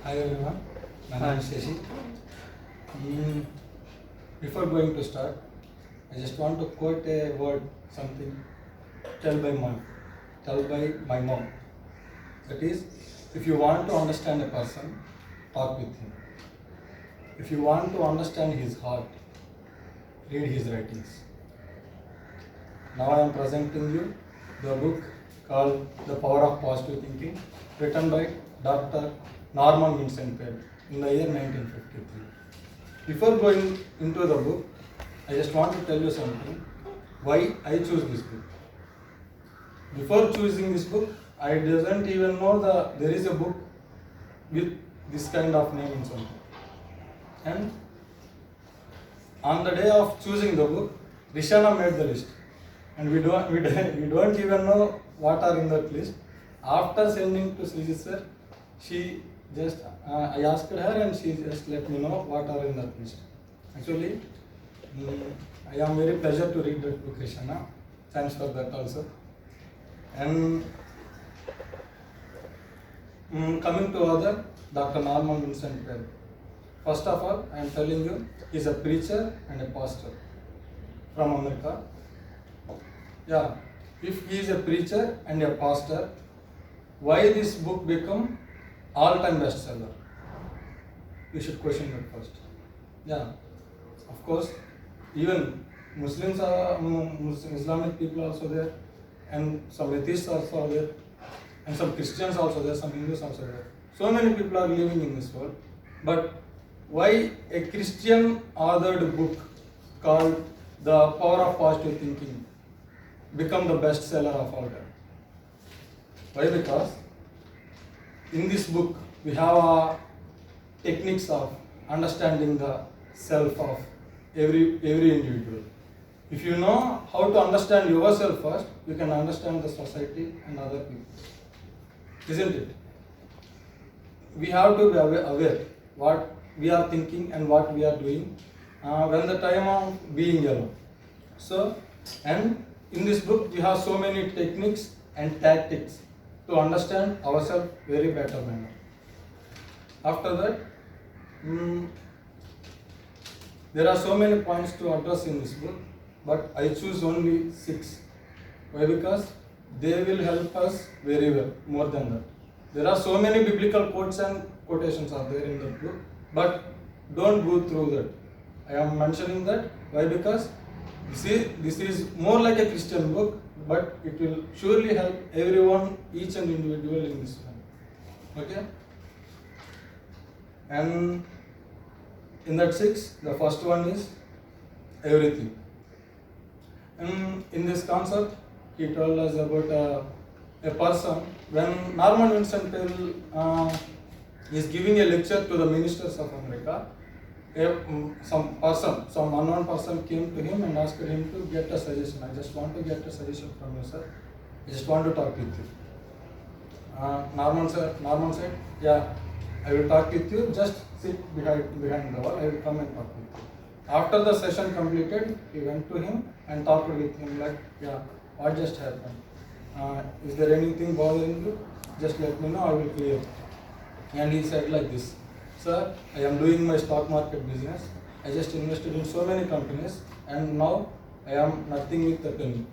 Hi everyone, my name is Shashi. Before going to start, I just want to quote a word, something told by my mom. That is, if you want to understand a person, talk with him. If you want to understand his heart, read his writings. Now I am presenting you the book called The Power of Positive Thinking, written by Dr. Norman Vincent Peale in the year 1953. Before going into the book, I just want to tell you something, why I choose this book. Before choosing this book, I didn't even know there is a book with this kind of name in something. And on the day of choosing the book, Rishana made the list. And we don't even know what are in that list. After sending to Sriji sir, I asked her and she just let me know what are in that list. Actually, I am very pleasure to read that book, Rishana. Thanks for that also. And coming to other, Dr. Norman Vincent Peale. First of all, I am telling you, he is a preacher and a pastor from America. Yeah, if he is a preacher and a pastor, why this book become all-time bestseller? You should question that first. Yeah, of course, even Muslims are Islamic people also there, and some atheists also are there, and some Christians also there, some Hindus also there. So many people are living in this world, but why a Christian authored book called The Power of Positive Thinking become the bestseller of all time? Why? Because in this book we have techniques of understanding the self of every individual. If you know how to understand yourself first, you can understand the society and other people. Isn't it? We have to be aware what we are thinking and what we are doing when the time of being alone. So, and in this book we have so many techniques and tactics to understand ourselves very better manner. After that, there are so many points to address in this book, but I choose only 6. Why? Because they will help us very well, more than that. There are so many biblical quotes and quotations are there in the book, but don't go through that. I am mentioning that. Why? Because this is more like a Christian book, but it will surely help everyone, each and individual in this one. Okay? And in that 6, the first one is everything. And in this concept, he told us about a person. When Norman Vincent Peale is giving a lecture to the ministers of America, some unknown person came to him and asked him to get a suggestion. I just want to get a suggestion from you, sir. I just want to talk with you. Norman said, yeah, I will talk with you. Just sit behind the wall. I will come and talk with you. After the session completed, he went to him and talked with him like, yeah, what just happened? Is there anything bothering you? Just let me know, I will clear. And he said like this, sir, I am doing my stock market business. I just invested in so many companies and now I am nothing with the penny.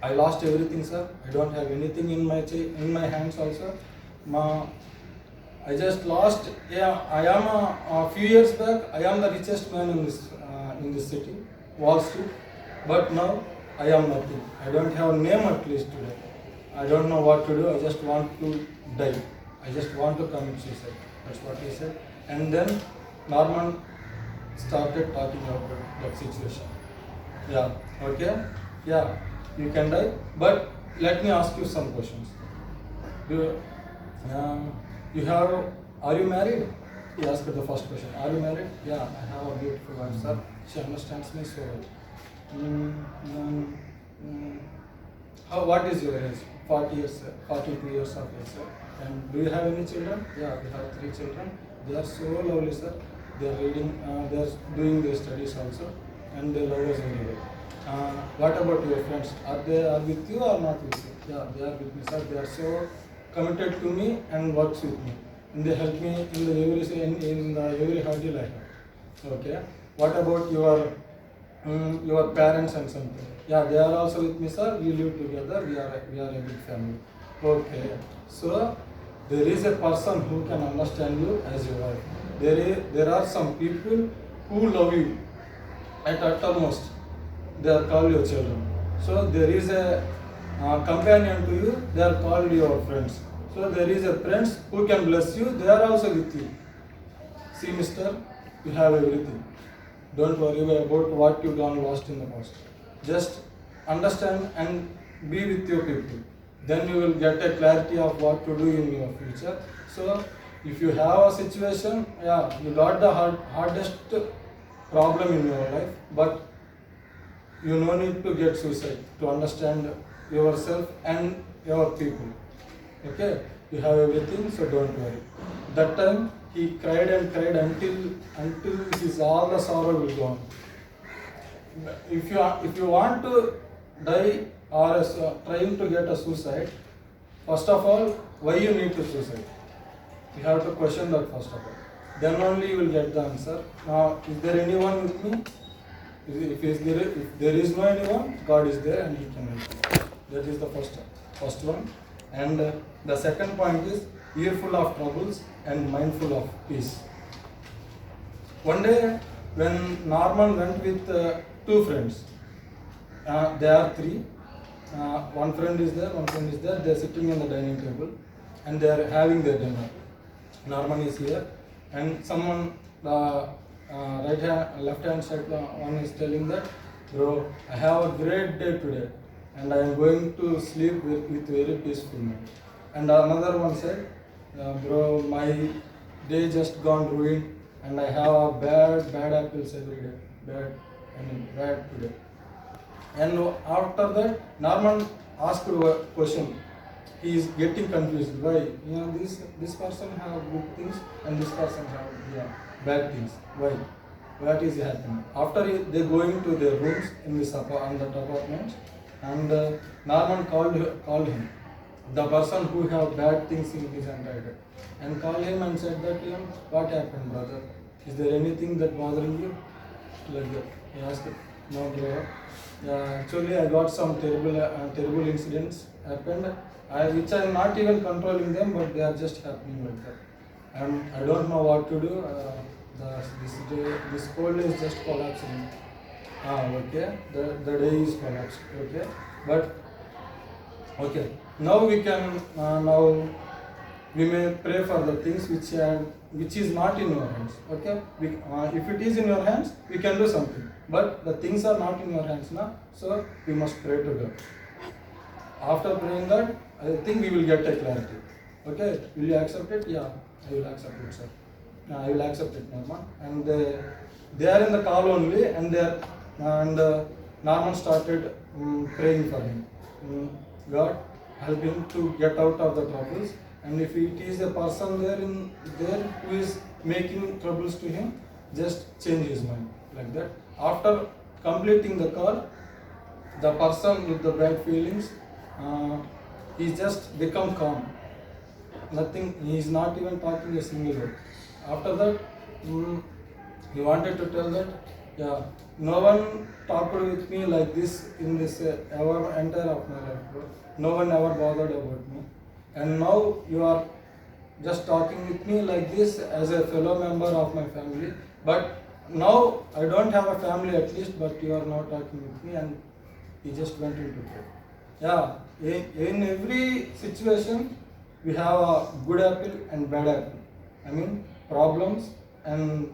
I lost everything, sir. I don't have anything in my hands also. I just lost. Yeah, I am a few years back. I am the richest man in this city, Wall Street. But now I am nothing. I don't have a name at least today. I don't know what to do. I just want to die. I just want to commit suicide. That's what he said. And then Norman started talking about that situation. Yeah. Okay. Yeah. You can die. But let me ask you some questions. Are you married? He asked the first question. Are you married? Yeah, I have a beautiful wife, sir. She understands me so well. What is your age? 40 years, sir. 42 years of age, sir. And do you have any children? Yeah, we have 3 children. They are so lovely, sir. They are reading, they are doing their studies also, and they love us very well. What about your friends? Are they with you or not with you? Yeah, they are with me, sir. They are so committed to me and works with me, and they help me in the every hurdle I have. Okay. What about your parents and something? Yeah, they are also with me, sir. We live together. We are a big family. Okay. So there is a person who can understand you as your wife. There are some people who love you at uttermost. They are called your children. So there is a companion to you. They are called your friends. So there is a friends who can bless you. They are also with you. See, mister, you have everything. Don't worry about what you done lost in the past. Just understand and be with your people. Then you will get a clarity of what to do in your future. So if you have a situation, yeah, you got the hardest problem in your life, but you no need to get suicide to understand yourself and your people. Okay, you have everything, so don't worry. That time he cried and cried until his all the sorrow will go on. If you want to die or trying to get a suicide, first of all, why you need to suicide? You have to question that first of all. Then only you will get the answer. Now, is there anyone with me? If there is no anyone, God is there and He can help you. That is the first one. And the second point is earful of troubles and mindful of peace. One day, when Norman went with two friends, there are three. One friend is there. They are sitting in the dining table and they are having their dinner. Norman is here, and someone left hand side one is telling that, bro, I have a great day today, and I am going to sleep with very peaceful mind. And another one said, bro, my day just gone ruined, and I have a bad apples every day. Bad today. And after that, Norman asked a question. He is getting confused. Why? This person have good things and this person have bad things. Why? What is happening? After they going to their rooms in that apartment, and Norman called him, the person who have bad things in his entire, and called him and said that, what happened, brother? Is there anything that bothering you? Like that. He asked, no, brother. Actually, I got some terrible incidents happened, which I am not even controlling them, but they are just happening like that. And I don't know what to do. This cold is just collapsing. Okay. The day is collapsed. Okay. But okay. Now we can we may pray for the things which is not in your hands. Okay. If it is in your hands, we can do something. But the things are not in your hands now, so we must pray to God. After praying that, I think we will get a clarity. Okay, will you accept it? Yeah, I will accept it, sir. I will accept it, Norman. And they are in the call only, and Norman started praying for him. God, help him to get out of the troubles. And if it is a person there who is making troubles to him, just change his mind like that. After completing the call, the person with the bad feelings, he just become calm. Nothing. He is not even talking a single word. After that, he wanted to tell that, yeah, no one talked with me like this in this ever entire of my life, bro. No one ever bothered about me, and now you are just talking with me like this as a fellow member of my family. But now I don't have a family at least, but you are now talking with me, and he just went into prayer. Yeah, in every situation we have a good apple and bad apple. I mean, problems and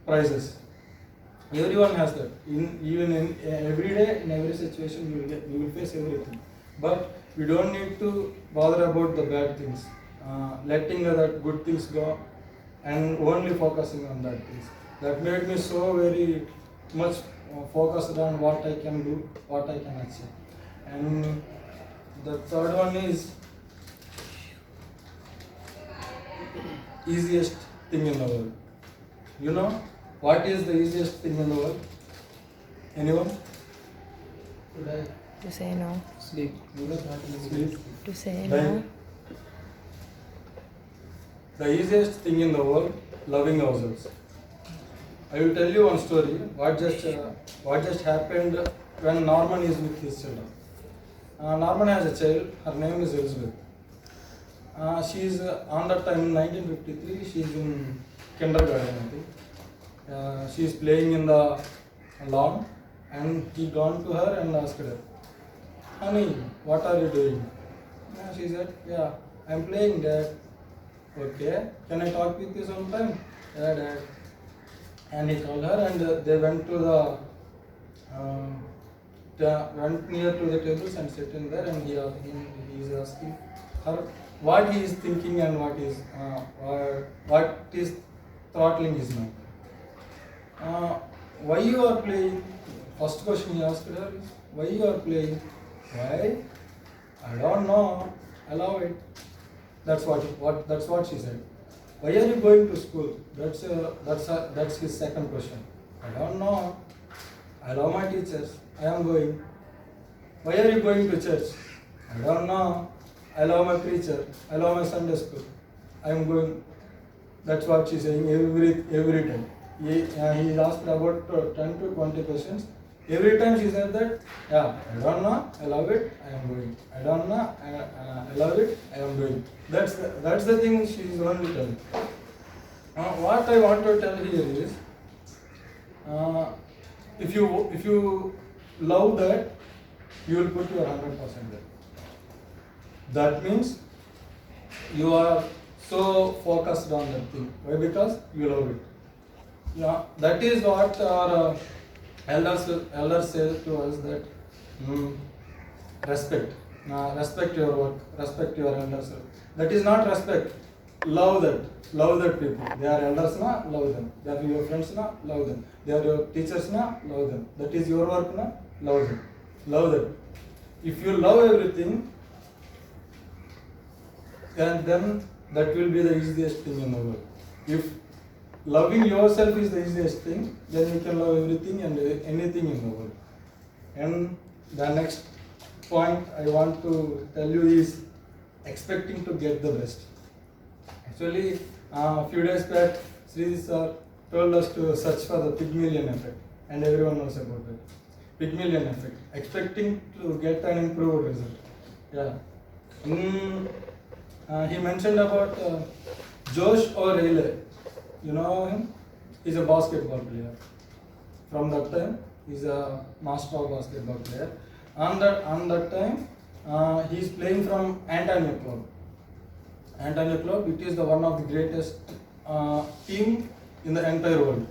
prizes. Everyone has that. Even in every day, in every situation, you will face everything. But we don't need to bother about the bad things. Letting that good things go and only focusing on that things. That made me so very much focused on what I can do, what I can achieve. And the third one is easiest thing in the world. You know what is the easiest thing in the world? Anyone? To say no. Sleep. Sleep. To say Die. no. The easiest thing in the world, loving ourselves. I will tell you one story. What just happened when Norman is with his children. Norman has a child. Her name is Elizabeth. She is on that time in 1953. She is in kindergarten, I think. She is playing in the lawn, and he gone to her and asked her, "Honey, what are you doing?" She said, "Yeah, I'm playing, Dad." "Okay, can I talk with you sometime?" "Yeah, Dad." And he called her, and they went to went near to the tables and sitting there, and he is asking her what he is thinking and what is throttling his mind. Why you are playing? First question he asked her is, why you are playing? Why? I don't know. Allow it. That's what she said. Why are you going to school? That's his second question. I don't know. I love my teachers. I am going. Why are you going to church? I don't know. I love my preacher. I love my Sunday school. I am going. That's what she's saying every time. He asked about 10 to 20 questions. Every time she said that, yeah, I don't know, I love it, I am going. I don't know, I love it, I am going. That's the thing she is only telling. What I want to tell here is, if you love that, you will put your 100% there. That means you are so focused on that thing. Why? Because you love it. Yeah, that is what our elders say to us, that respect. Respect your work, respect your elders. That is not respect. Love that people. They are elders, na, love them. They are your friends, na, love them. They are your teachers, na, love them. That is your work, na, love them. Love them. If you love everything, and then that will be the easiest thing in the world. If loving yourself is the easiest thing, then you can love everything and anything in the world. And the next point I want to tell you is expecting to get the best. Actually, a few days back, Sri sir told us to search for the Pygmalion effect, and everyone knows about it. Pygmalion effect, expecting to get an improved result. Yeah. He mentioned about Josh O'Reilly. You know him? He's a basketball player. From that time, he's a master of basketball player. On that time, he's playing from Antonio Club. Antonio Club, it is the one of the greatest team in the entire world.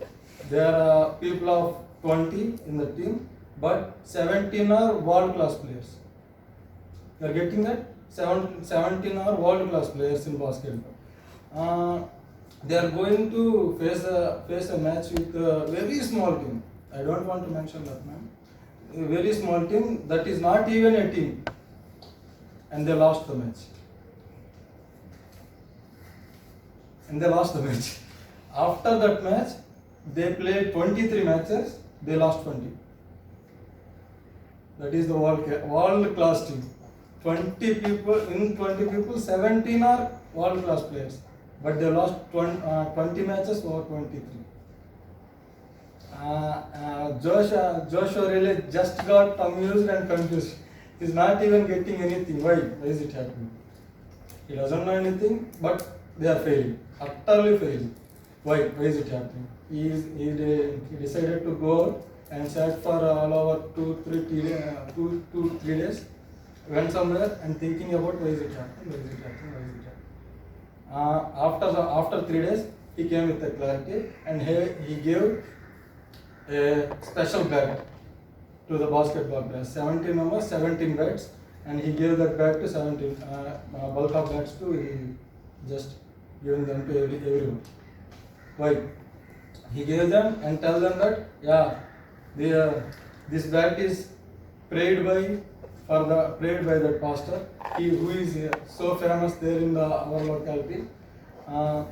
There are people of 20 in the team, but 17 are world-class players. You are getting that? 17 are world-class players in basketball. They are going to face a match with a very small team. I don't want to mention that name. A very small team that is not even a team, and they lost the match. After that match, they played 23 matches. They lost 20. That is the world-class team. 20 people, 17 are world-class players. But they lost 20 matches over 23. Josh O'Reilly just got amused and confused. He's not even getting anything. Why? Why is it happening? He doesn't know anything, but they are failing. Utterly failing. Why? Why is it happening? He decided to go out and sat for all over 2-3 days. Went somewhere and thinking about why is it happening. After 3 days, he came with a clarity, and he gave a special bat to the basketball players. 17 members, 17 bats, and he gave that bat to 17 bulk of bats to he just giving them to everyone. Why? He gave them and tell them that this bat is prayed by that pastor, who is so famous there in our locality.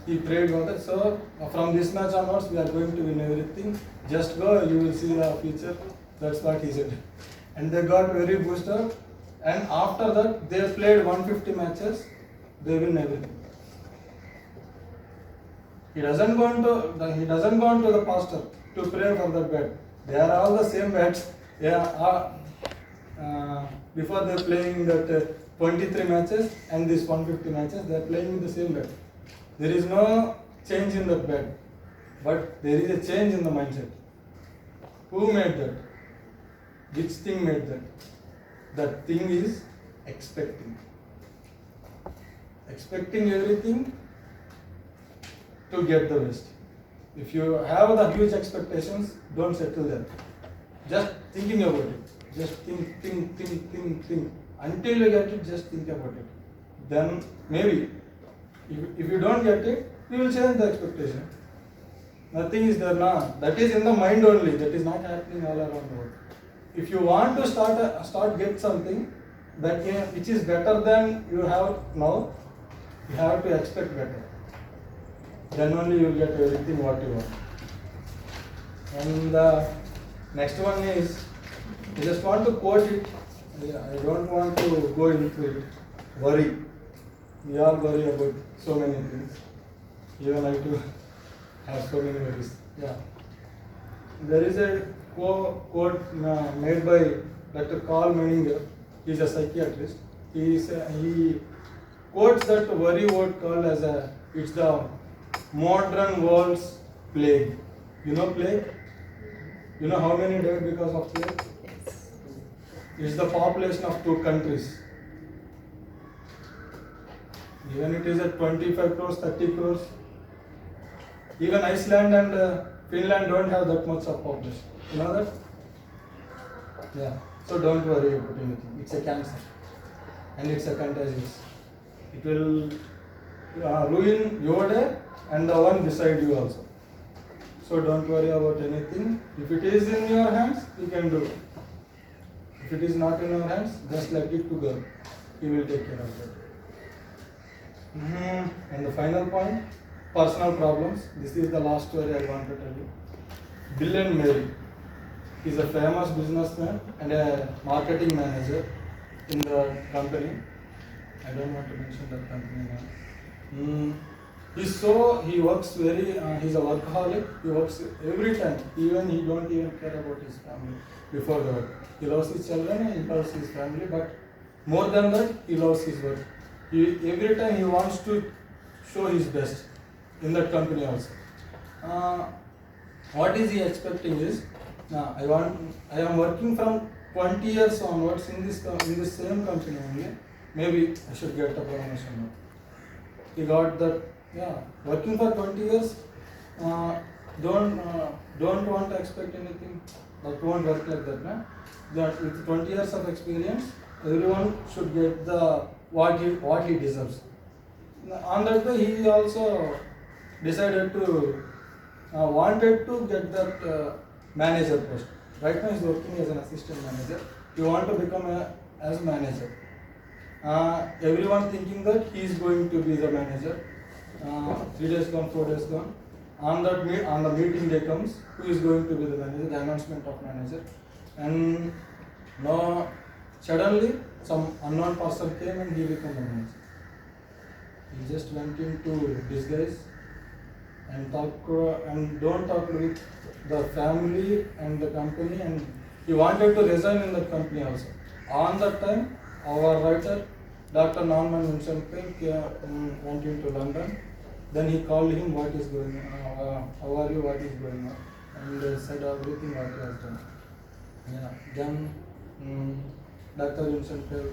He prayed for that. So from this match onwards, we are going to win everything. Just go, you will see the future. That's what he said. And they got very boosted up. And after that, they played 150 matches. They win everything. He doesn't go into the pastor to pray for the bed. They are all the same beds. Yeah, before they are playing that 23 matches and this 150 matches, they are playing in the same bed. There is no change in the bed, but there is a change in the mindset. Who made that? Which thing made that? That thing is expecting. Expecting everything to get the best. If you have the huge expectations, don't settle there. Just thinking about it. Just think. Until you get it, just think about it. Then maybe, if you don't get it, you will change the expectation. Nothing is there now. That is in the mind only. That is not happening all around the world. If you want to start get something that which is better than you have now, you have to expect better. Then only you will get everything what you want. And the next one is, I just want to quote it. I don't want to go into it. Worry. We all worry about so many things. Even I too have so many worries. Yeah. There is a quote made by Dr. Carl Menninger. He is a psychiatrist. He quotes that worry word called as it's the modern world's plague. You know plague? You know how many died because of plague? Yes. It's the population of 2 countries. Even it is at 25 crores, 30 crores. Even Iceland and Finland don't have that much of population. You know that? Yeah. So don't worry about anything. It's a cancer. And it's a contagious. It will ruin your day and the one beside you also. So don't worry about anything. If it is in your hands, you can do it. If it is not in your hands, just let it to God. He will take care of that. And the final point, personal problems. This is the last story I want to tell you. Bill and Mary. He is a famous businessman and a marketing manager in the company. I don't want to mention that company now. He works he's a workaholic. He works every time. Even he don't even care about his family before the work. He loves his children and he loves his family, but more than that, he loves his work. Every time he wants to show his best in that company also. What is he expecting is, I am working from 20 years onwards in this same company only. Maybe I should get a promotion now. He got that. Working for 20 years, don't want to expect anything. That won't work like that. That with 20 years of experience, everyone should get what he deserves. On that way, he also decided to wanted to get that manager post. Right now, he is working as an assistant manager. He want to become as manager. Everyone thinking that he is going to be the manager. 3 days gone, 4 days gone. On the meeting day comes, who is going to be the manager? The announcement of manager. And now suddenly some unknown person came and he became the manager. He just went into disguise and don't talk with the family and the company, and he wanted to resign in that company also. On that time, our writer, Dr. Vincent Peale, went into London. Then he called him, what is going on, how are you, what is going on, and said everything what he has done. Then Dr. Vincent Peale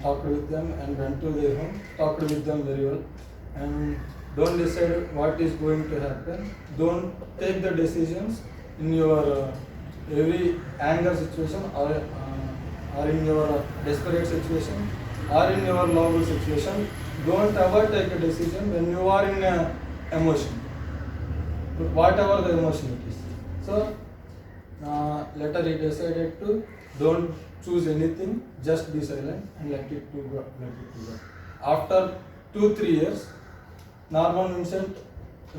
talked with them and went to their home, talked with them very well, and don't decide what is going to happen. Don't take the decisions in your every anger situation or in your desperate situation or in your lovable situation. Don't ever take a decision when you are in emotion, whatever the emotion it is. So later he decided to don't choose anything, just be silent and let it to go. After 2-3 years, Norman Vincent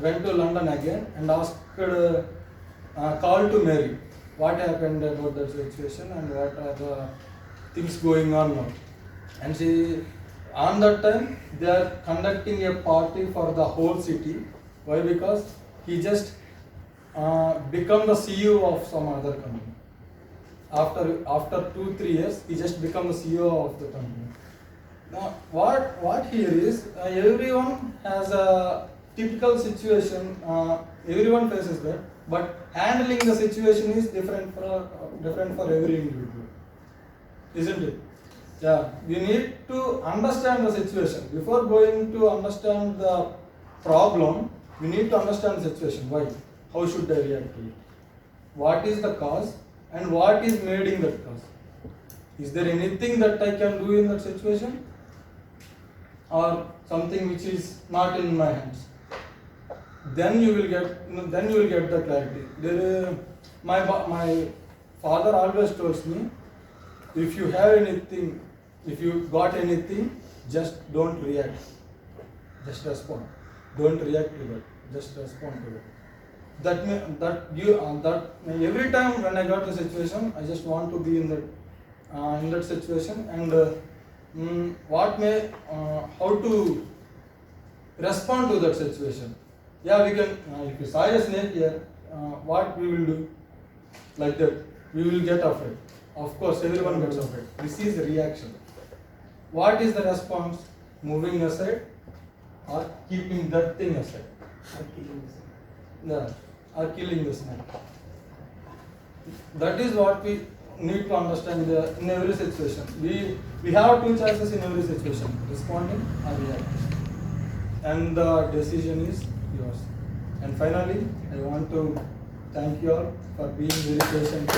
went to London again and asked, called to Mary, what happened about that situation and what are the things going on now. And on that time, they are conducting a party for the whole city, Why? Because he just become the CEO of some other company. After 2-3 years, he just become the CEO of the company. Now, what here is everyone has a typical situation. Everyone faces that, but handling the situation is different for every individual, isn't it? Yeah, we need to understand the situation before going to understand the problem. We need to understand the situation. Why? How should I react to it? What is the cause and what is made in that cause? Is there anything that I can do in that situation, or something which is not in my hands? Then you will get the clarity. My father always tells me, if you have anything, if you got anything, just don't react. Just respond. Don't react to that. Just respond to it. That every time when I got the situation, I just want to be in that situation, and how to respond to that situation. Yeah, we can. If you saw a snake here, what we will do? Like that, we will get afraid. Of course, everyone gets afraid. This is the reaction. What is the response? Moving aside, or keeping that thing aside? Yeah, or killing the snake. That is what we need to understand in every situation. We have two choices in every situation: responding or reacting, and the decision is yours. And finally, I want to thank you all for being very patient.